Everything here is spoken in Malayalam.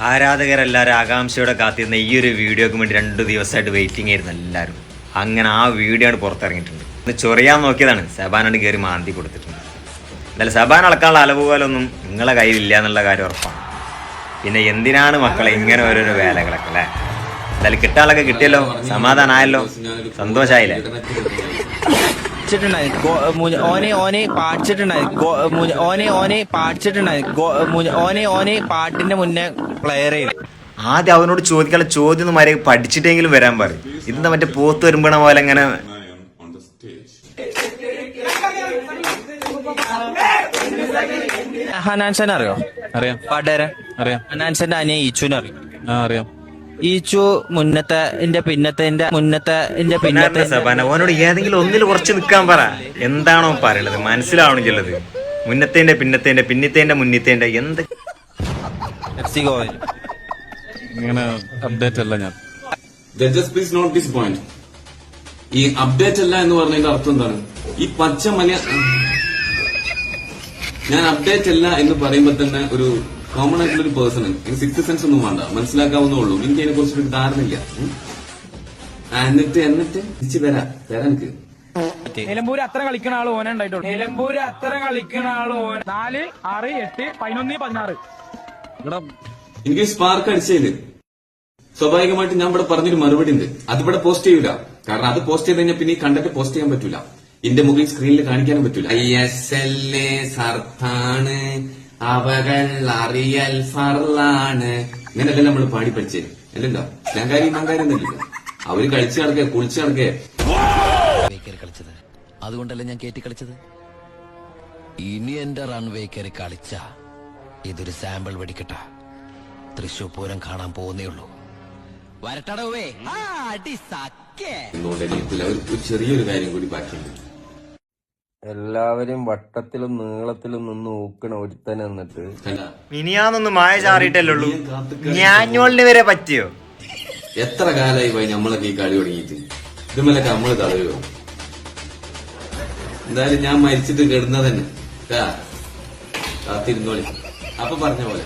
ആരാധകരെല്ലാവരും ആകാംക്ഷയോടെ കാത്തിരുന്ന ഈ ഒരു വീഡിയോക്ക് വേണ്ടി 2 ദിവസമായിട്ട് വെയിറ്റിംഗ് ആയിരുന്നു എല്ലാവരും. അങ്ങനെ ആ വീഡിയോ ആണ് പുറത്തിറങ്ങിയിട്ടുണ്ട്. ഒന്ന് ചൊറിയാൻ നോക്കിയതാണ്, സബാനോട് കയറി മാന്തി കൊടുത്തിട്ടുണ്ട്. എന്തായാലും സബാൻ അളക്കാനുള്ള അലവുപോലൊന്നും നിങ്ങളെ കയ്യിലില്ല എന്നുള്ള കാര്യം ഉറപ്പാണ്. പിന്നെ എന്തിനാണ് മക്കളെ ഇങ്ങനെ ഓരോരോ വേലകളൊക്കെ അല്ലേ? എന്തായാലും കിട്ടാളൊക്കെ കിട്ടിയല്ലോ, സമാധാനമായല്ലോ, സന്തോഷമായില്ലേ? പാട്ടിന്റെ മുന്നേ പ്ലെയർ ആദ്യം അവനോട് ചോദിക്കാനുള്ള ചോദ്യം ഒന്നും മര്യാദ പഠിച്ചിട്ടെങ്കിലും വരാൻ പറയും. ഇതെന്താ മറ്റേ പോത്ത് വരുമ്പണ പോലെ അങ്ങനെ. ഹനാൻസൻ അറിയോ? അറിയാം. പാട്ടുകാരൻ അറിയാം. ഹനാൻസന്റെ അനിയ ഈച്ചുവിനെ അറിയോ? അറിയാം. ഈച്ചു പിന്നത്തെ സബാന ഓനോട് ഏതെങ്കിലും ഒന്നിൽ കുറച്ച് നിൽക്കാൻ പറ. എന്താണോ പറയണത് മനസ്സിലാവണില്ലത്. മുന്നത്തേന്റെ പിന്നത്തേന്റെ മുന്നിത്തേന്റെ എന്ത് ഇങ്ങനെ അപ്ഡേറ്റ് അല്ല ഞാൻ. Judges please note this point. ഈ അപ്ഡേറ്റ് അല്ല എന്ന് പറഞ്ഞതിന്റെ അർത്ഥം എന്താണ്? ഈ പച്ച ഞാൻ അപ്ഡേറ്റ് അല്ല എന്ന് പറയുമ്പോ തന്നെ ഒരു കോമൺ ആയിട്ടുള്ള ഒരു പേഴ്സൺ എനിക്ക് 6th സെൻസ് ഒന്നും വേണ്ട, മനസ്സിലാക്കാവുന്നേ ഉള്ളൂ. എനിക്ക് അതിനെ കുറിച്ചൊരു ധാരണയില്ല. എന്നിട്ട് തിരിച്ചു തരാം എനിക്ക്. നിലമ്പൂര് അത്ര കളിക്കണ ആള് ഓനെ ഉണ്ടായിട്ടുള്ളൂ. നിലമ്പൂര് അത്ര കളിക്കണ ആള് ഓൻ 4, 6, 8, 11, 16. എനിക്ക് സ്പാർക്ക് അടിച്ചതില് സ്വാഭാവികമായിട്ട് ഞാൻ ഇവിടെ പറഞ്ഞൊരു മറുപടി ഉണ്ട്. അതിവിടെ പോസ്റ്റ് ചെയ്യൂല. കാരണം അത് പോസ്റ്റ് ചെയ്ത് കഴിഞ്ഞാൽ പിന്നെ ഈ കണ്ടന്റ് പോസ്റ്റ് ചെയ്യാൻ പറ്റൂല. എന്റെ മുകളിൽ സ്ക്രീനിൽ കാണിക്കാനും പറ്റൂല. ISL സർത്താന് അവകൾ അറിയൽ ഫർലാണ് ഇങ്ങനെയല്ല നമ്മൾ പാടി പഠിച്ചേ അല്ലല്ലോ. സ്ലാങ്കാരി മങ്കാരി ഒന്നല്ലോ. അവര് കളിച്ചു നടക്കേ കുളിച്ചു നടക്കേ കളിച്ചത്. അതുകൊണ്ടല്ലേ ഞാൻ കയറ്റി കളിച്ചത്. ഇനി എന്റെ റൺവേ കയറി കളിച്ച ഇതൊരു സാമ്പിൾ വെടിക്കട്ട. തൃശൂർ പൂരം കാണാൻ പോകുന്നേ ഉള്ളൂ. വരട്ടടവേ എന്തുകൊണ്ട് എനിക്കില്ല. ഒരു ചെറിയൊരു കാര്യം കൂടി ബാക്കിയുണ്ട്. എല്ലാവരും വട്ടത്തിലും നീളത്തിലും നിന്ന് ഊക്കണ ഒരുത്തനെ എന്നിട്ട് മിനിയാന്നൊന്നും മായ ചാറിയിട്ടല്ലേ ഉള്ളൂ. ഞാഞ്ഞോളിന് വരെ പറ്റിയോ? എത്ര കാലമായി പോയി നമ്മളൊക്കെ ഈ കളി തുടങ്ങിയിട്ട്. ഇതുമല്ലൊക്കെ നമ്മള് തളരുവോ? എന്തായാലും ഞാൻ മരിച്ചിട്ട് കിടന്നത് തന്നെ കാത്തിരുന്നോളി. അപ്പൊ പറഞ്ഞ പോലെ